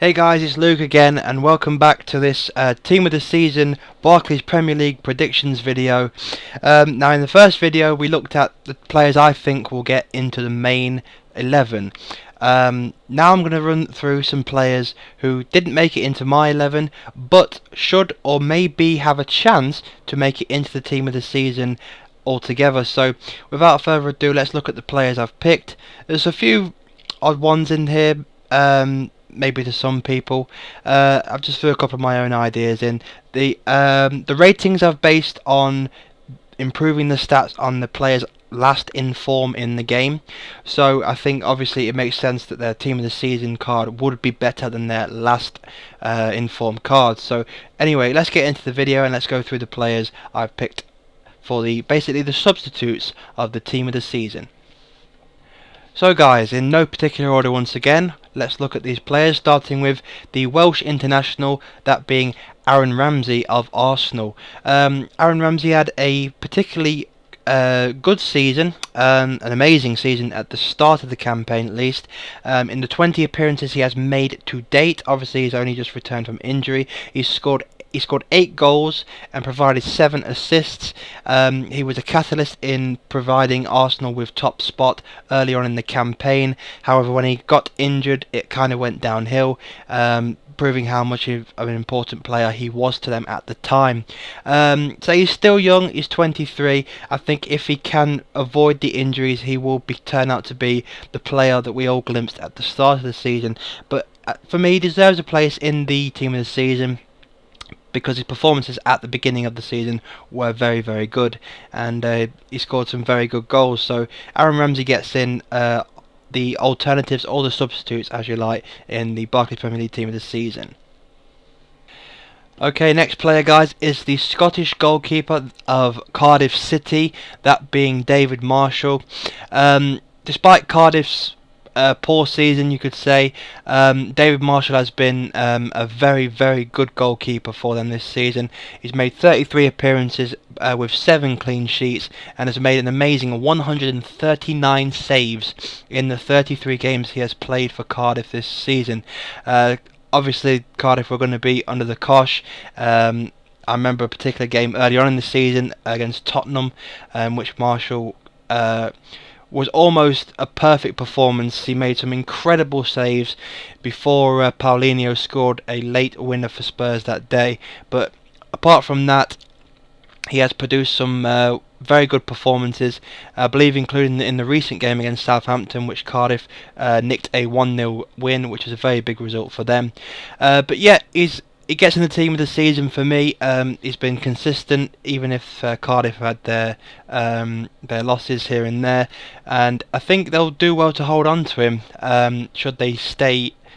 Hey guys, it's Luke again, and welcome back to this Team of the Season Barclays Premier League predictions video. Now in the first video we looked at the players I think will get into the main 11. Now I'm going to run through some players who didn't make it into my 11 but should or maybe have a chance to make it into the Team of the Season altogether. So without further ado, let's look at the players I've picked. There's a few odd ones in here. Maybe to some people. I've just threw a couple of my own ideas in. The ratings I've based on improving the stats on the players last in form in the game. So I think obviously it makes sense that their Team of the Season card would be better than their last in form card. So anyway, let's get into the video and let's go through the players I've picked for basically the substitutes of the Team of the Season. So guys, in no particular order once again, let's look at these players, starting with the Welsh international, that being Aaron Ramsey of Arsenal. Aaron Ramsey had a particularly good season, an amazing season at the start of the campaign at least. In the 20 appearances he has made to date, obviously he's only just returned from injury, he scored 8 goals and provided 7 assists. He was a catalyst in providing Arsenal with top spot early on in the campaign. However, when he got injured, it kind of went downhill, proving how much of an important player he was to them at the time. So he's still young, he's 23. I think if he can avoid the injuries, he will turn out to be the player that we all glimpsed at the start of the season. But for me, he deserves a place in the Team of the Season, because his performances at the beginning of the season were very, very good, and he scored some very good goals. So Aaron Ramsey gets in the alternatives or the substitutes, as you like, in the Barclays Premier League Team of the Season. Okay, next player, guys, is the Scottish goalkeeper of Cardiff City, that being David Marshall. Despite Cardiff's poor season, you could say, David Marshall has been a very, very good goalkeeper for them this season. He's made 33 appearances with 7 clean sheets and has made an amazing 139 saves in the 33 games he has played for Cardiff this season. Obviously Cardiff were going to be under the cosh. I remember a particular game early on in the season against Tottenham, which Marshall was almost a perfect performance. He made some incredible saves before Paulinho scored a late winner for Spurs that day. But apart from that, he has produced some very good performances, I believe including in the recent game against Southampton, which Cardiff nicked a 1-0 win, which is a very big result for them. But yeah, he gets in the Team of the Season for me. He's been consistent, even if Cardiff had their losses here and there, and I think they'll do well to hold on to him should they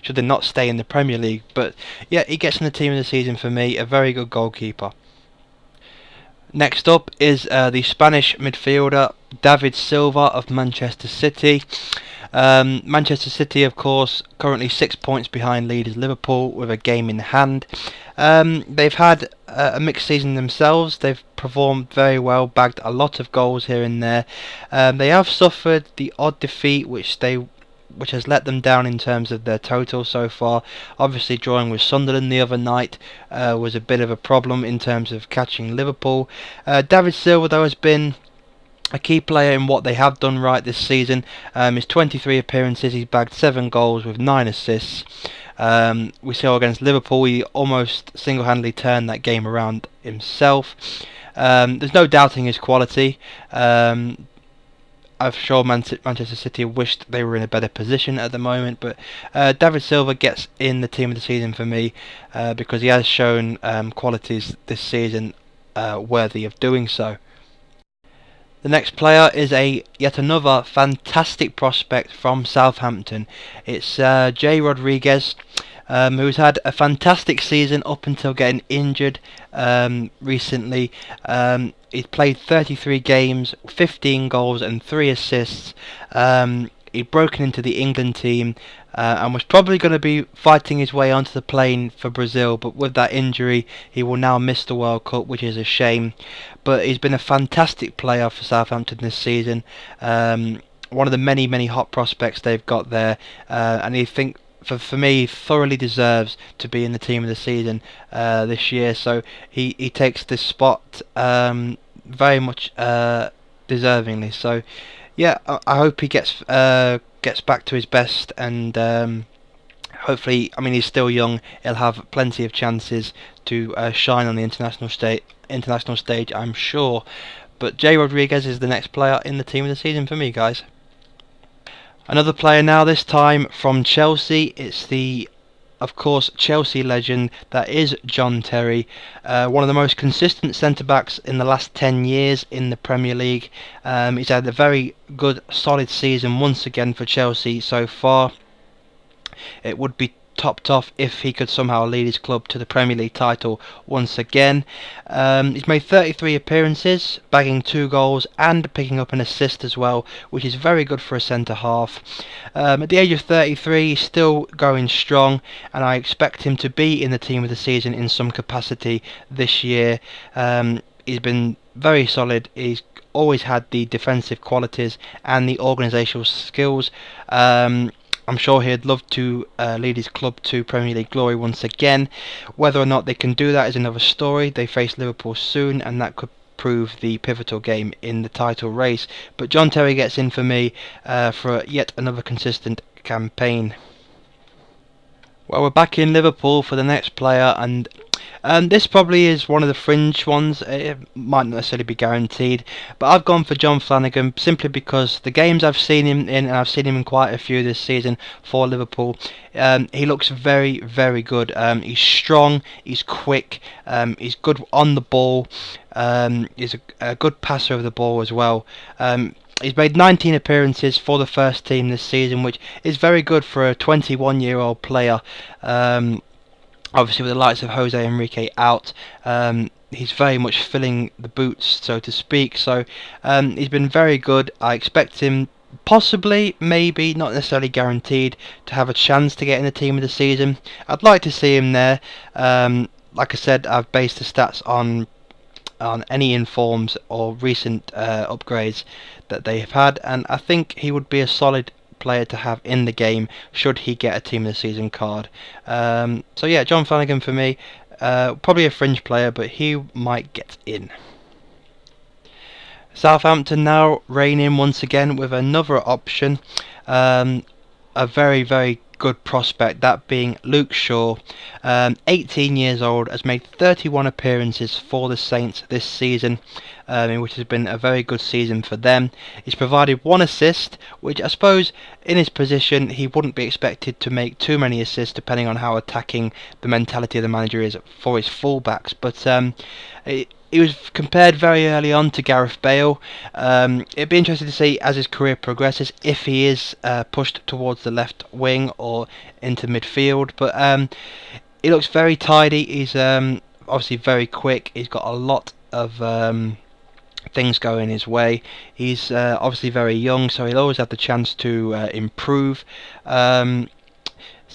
not stay in the Premier League. But yeah, he gets in the Team of the Season for me, a very good goalkeeper. Next up is the Spanish midfielder David Silva of Manchester City. Manchester City, of course, currently 6 points behind leaders Liverpool with a game in hand. They've had a mixed season themselves. They've performed very well, bagged a lot of goals here and there. They have suffered the odd defeat which has let them down in terms of their total so far. Obviously drawing with Sunderland the other night was a bit of a problem in terms of catching Liverpool. David Silva, though, has been a key player in what they have done right this season. His 23 appearances, he's bagged 7 goals with 9 assists. We saw against Liverpool, he almost single-handedly turned that game around himself. There's no doubting his quality. I'm sure Manchester City wished they were in a better position at the moment, but David Silva gets in the Team of the Season for me because he has shown qualities this season worthy of doing so. The next player is yet another fantastic prospect from Southampton. It's Jay Rodriguez, who's had a fantastic season up until getting injured recently. He's played 33 games, 15 goals and 3 assists. He'd broken into the England team and was probably going to be fighting his way onto the plane for Brazil, but with that injury he will now miss the World Cup, which is a shame. But he's been a fantastic player for Southampton this season. One of the many hot prospects they've got there, and for me, thoroughly deserves to be in the team of the season this year. So he takes this spot very much deservingly. So yeah, I hope he gets back to his best, and hopefully, I mean, he's still young. He'll have plenty of chances to shine on the international stage, I'm sure. But Jay Rodriguez is the next player in the team of the season for me, guys. Another player now, this time from Chelsea. It's the, of course, Chelsea legend that is John Terry, one of the most consistent centre-backs in the last 10 years in the Premier League. He's had a very good, solid season once again for Chelsea so far. It would be topped off if he could somehow lead his club to the Premier League title once again. He's made 33 appearances, bagging 2 goals and picking up an assist as well, which is very good for a centre-half. At the age of 33, he's still going strong, and I expect him to be in the team of the season in some capacity this year. He's been very solid. He's always had the defensive qualities and the organisational skills. I'm sure he'd love to lead his club to Premier League glory once again. Whether or not they can do that is another story. They face Liverpool soon, and that could prove the pivotal game in the title race. But John Terry gets in for me for yet another consistent campaign. Well, we're back in Liverpool for the next player, and this probably is one of the fringe ones. It might not necessarily be guaranteed, but I've gone for John Flanagan simply because the games I've seen him in, and I've seen him in quite a few this season for Liverpool, he looks very, very good. He's strong, he's quick, he's good on the ball, he's a good passer of the ball as well. He's made 19 appearances for the first team this season, which is very good for a 21-year-old player. Obviously, with the likes of Jose Enrique out, he's very much filling the boots, so to speak. So he's been very good. I expect him, possibly, maybe, not necessarily guaranteed, to have a chance to get in the team of the season. I'd like to see him there. Like I said, I've based the stats on any informs or recent upgrades that they have had, and I think he would be a solid player to have in the game should he get a team of the season card. So yeah, John Flanagan for me, probably a fringe player, but he might get in. Southampton now reign in once again with another option, a very, very good prospect, that being Luke Shaw. 18 years old, has made 31 appearances for the Saints this season, which has been a very good season for them. He's provided 1 assist, which I suppose in his position he wouldn't be expected to make too many assists, depending on how attacking the mentality of the manager is for his fullbacks. But he was compared very early on to Gareth Bale. It'd be interesting to see as his career progresses if he is pushed towards the left wing or into midfield. But he looks very tidy. He's obviously very quick. He's got a lot of things going his way. He's obviously very young, so he'll always have the chance to improve. So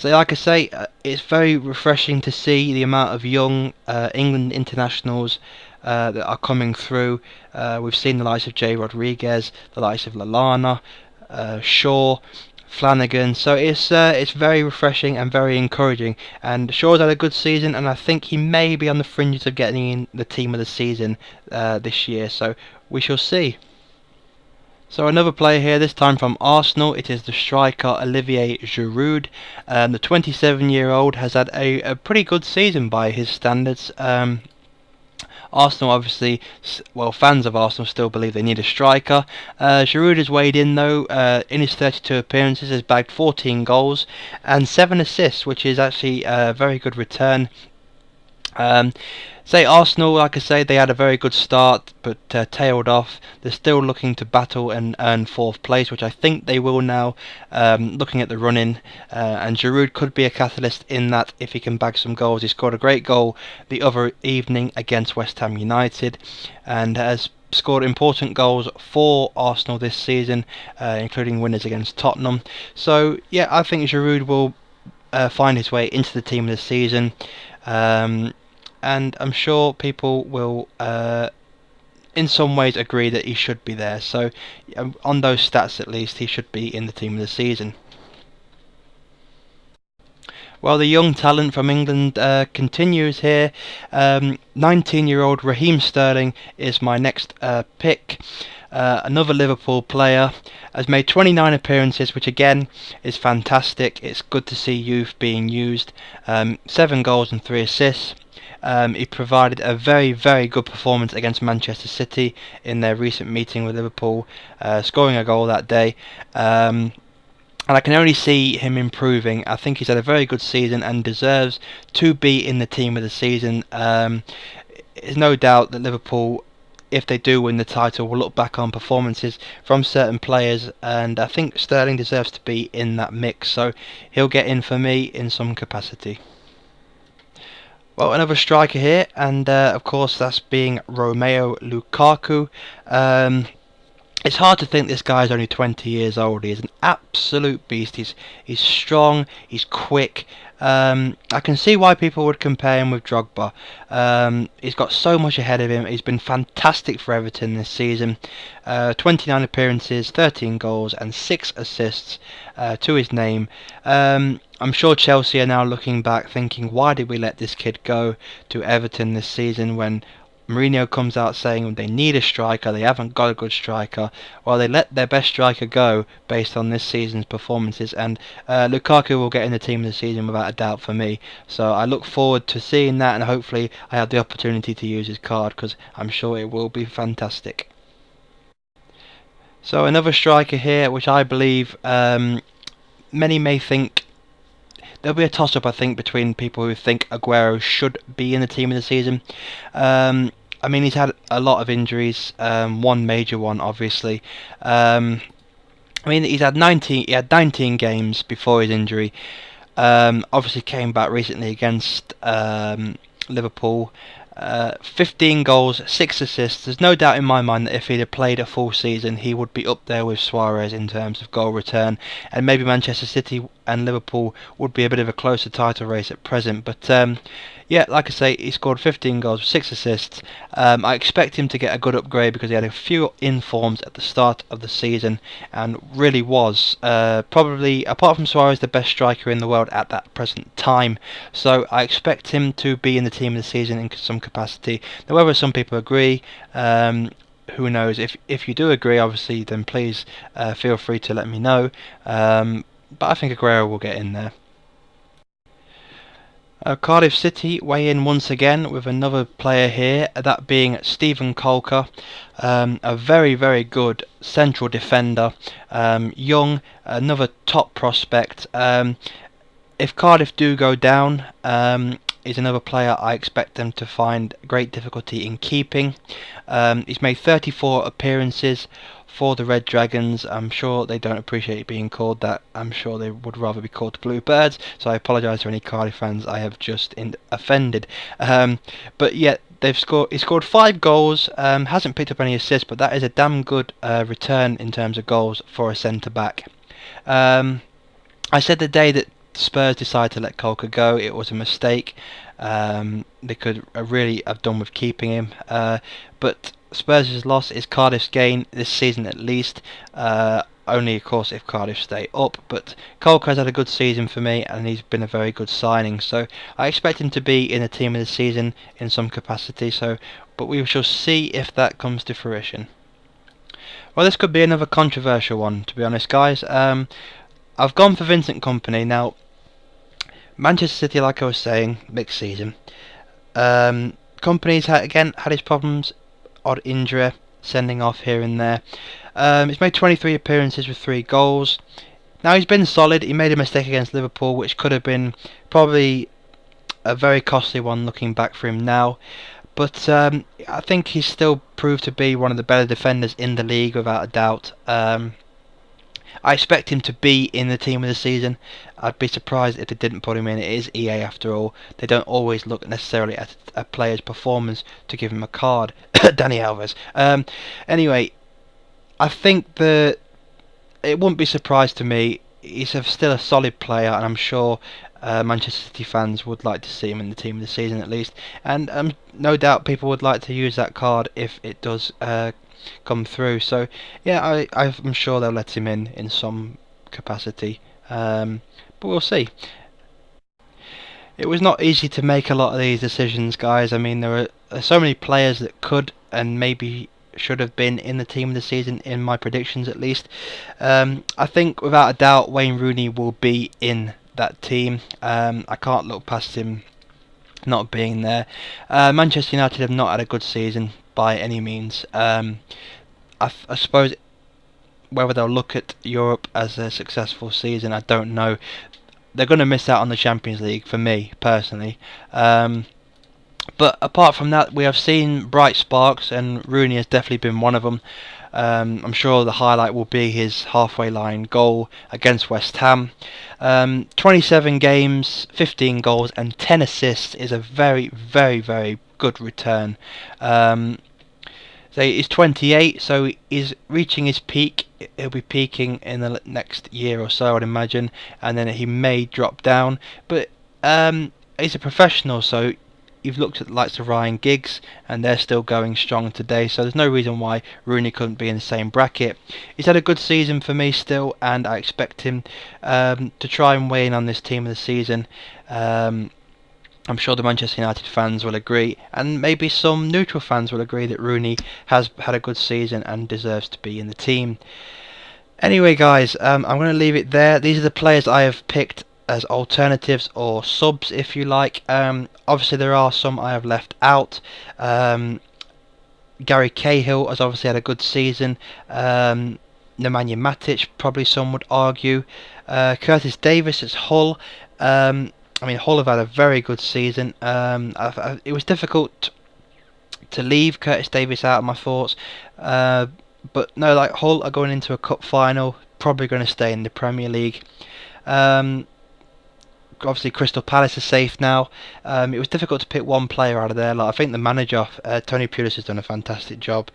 like I say, it's very refreshing to see the amount of young England internationals that are coming through. We've seen the likes of Jay Rodriguez, the likes of Lallana, Shaw, Flanagan. So it's very refreshing and very encouraging. And Shaw's had a good season, and I think he may be on the fringes of getting in the team of the season this year. So we shall see. So another player here, this time from Arsenal. It is the striker Olivier Giroud. The 27-year-old has had a pretty good season by his standards. Arsenal, obviously, well, fans of Arsenal still believe they need a striker. Giroud has weighed in, though. In his 32 appearances, has bagged 14 goals and 7 assists, which is actually a very good return. Say Arsenal, like I say, they had a very good start, but tailed off. They're still looking to battle and earn 4th place, which I think they will now, looking at the run-in. And Giroud could be a catalyst in that if he can bag some goals. He scored a great goal the other evening against West Ham United, and has scored important goals for Arsenal this season, including winners against Tottenham. So yeah, I think Giroud will find his way into the team this season. And I'm sure people will in some ways agree that he should be there. So on those stats at least, he should be in the team of the season. Well, the young talent from England continues here. 19-year-old Raheem Sterling is my next pick. Another Liverpool player has made 29 appearances, which again is fantastic. It's good to see youth being used. 7 goals and 3 assists. He provided a very, very good performance against Manchester City in their recent meeting with Liverpool, scoring a goal that day. And I can only see him improving. I think he's had a very good season and deserves to be in the team of the season. There's no doubt that Liverpool, if they do win the title, will look back on performances from certain players, and I think Sterling deserves to be in that mix, so he'll get in for me in some capacity. Well, another striker here, and of course that's being Romeo Lukaku. It's hard to think this guy's only 20 years old. He's an absolute beast. He's strong. He's quick. I can see why people would compare him with Drogba. He's got so much ahead of him. He's been fantastic for Everton this season. 29 appearances, 13 goals, and 6 assists to his name. I'm sure Chelsea are now looking back, thinking, why did we let this kid go to Everton this season when Mourinho comes out saying they need a striker, they haven't got a good striker. Well, they let their best striker go based on this season's performances, and Lukaku will get in the team of the season without a doubt for me. So I look forward to seeing that, and hopefully I have the opportunity to use his card, because I'm sure it will be fantastic. So another striker here, which I believe many may think there'll be a toss-up, I think, between people who think Aguero should be in the team of the season. I mean, he's had a lot of injuries, one major one, obviously. I mean, he had 19 games before his injury. Obviously came back recently against Liverpool. 15 goals, 6 assists. There's no doubt in my mind that if he'd have played a full season, he would be up there with Suarez in terms of goal return, and maybe Manchester City and Liverpool would be a bit of a closer title race at present. But yeah, like I say, he scored 15 goals, 6 assists. I expect him to get a good upgrade because he had a few informs at the start of the season and really was probably, apart from Suarez, the best striker in the world at that present time. So I expect him to be in the team of the season in some capacity. Now, whether some people agree, who knows? If you do agree, obviously, then please feel free to let me know. But I think Aguero will get in there. Cardiff City weigh in once again with another player here, that being Stephen Colker, a very, very good central defender, young, another top prospect. If Cardiff do go down, is another player I expect them to find great difficulty in keeping. He's made 34 appearances for the Red Dragons. I'm sure they don't appreciate being called that. I'm sure they would rather be called the Bluebirds, so I apologise to any Cardiff fans I have just offended. But yet he scored 5 goals, hasn't picked up any assists, but that is a damn good return in terms of goals for a centre-back. I said the day that Spurs decided to let Colker go, it was a mistake. They could really have done with keeping him, but Spurs' loss is Cardiff's gain this season at least. Only, of course, if Cardiff stay up. But Colker has had a good season for me, and he's been a very good signing. So I expect him to be in the team of the season in some capacity. But we shall see if that comes to fruition. Well, this could be another controversial one, to be honest, guys. I've gone for Vincent Kompany. Now, Manchester City, like I was saying, mixed season. Kompany's had his problems, odd injury, sending off here and there. He's made 23 appearances with 3 goals. Now, he's been solid. He made a mistake against Liverpool, which could have been probably a very costly one looking back for him now. But I think he's still proved to be one of the better defenders in the league, without a doubt. I expect him to be in the team of the season. I'd be surprised if they didn't put him in. It is EA after all. They don't always look necessarily at a player's performance to give him a card. Danny Alves. Anyway, I think that it wouldn't be a surprise to me. He's still a solid player, and I'm sure Manchester City fans would like to see him in the team of the season at least. And no doubt people would like to use that card if it does come through. So yeah, I'm sure they'll let him in some capacity, but we'll see. It was not easy to make a lot of these decisions, guys. I mean, there are so many players that could and maybe should have been in the team of the season, in my predictions at least. I think without a doubt Wayne Rooney will be in that team. I can't look past him not being there. Manchester United have not had a good season by any means. I suppose whether they'll look at Europe as a successful season, I don't know. They're going to miss out on the Champions League for me personally. But apart from that, we have seen bright sparks, and Rooney has definitely been one of them. I'm sure the highlight will be his halfway line goal against West Ham. 27 games, 15 goals and 10 assists is a very, very, very good return. So he's 28, so he's reaching his peak. He'll be peaking in the next year or so, I'd imagine, and then he may drop down. But he's a professional, so you've looked at the likes of Ryan Giggs, and they're still going strong today, so there's no reason why Rooney couldn't be in the same bracket. He's had a good season for me still, and I expect him to try and weigh in on this team of the season. I'm sure the Manchester United fans will agree, and maybe some neutral fans will agree, that Rooney has had a good season and deserves to be in the team. Anyway, guys, I'm going to leave it there. These are the players I have picked as alternatives or subs, if you like. Obviously there are some I have left out. Gary Cahill has obviously had a good season. Nemanja Matic, probably some would argue. Curtis Davis at Hull. I mean, Hull have had a very good season. It was difficult to leave Curtis Davis out of my thoughts, but no, like, Hull are going into a cup final, probably going to stay in the Premier League. Obviously Crystal Palace is safe now. It was difficult to pick one player out of there. Like, I think the manager, Tony Pulis, has done a fantastic job,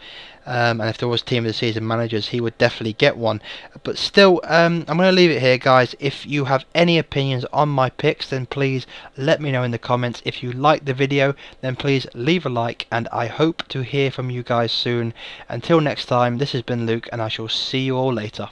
and if there was team of the season managers, he would definitely get one. But still, I'm going to leave it here, guys. If you have any opinions on my picks, then please let me know in the comments. If you like the video, then please leave a like, and I hope to hear from you guys soon. Until next time, this has been Luke, and I shall see you all later.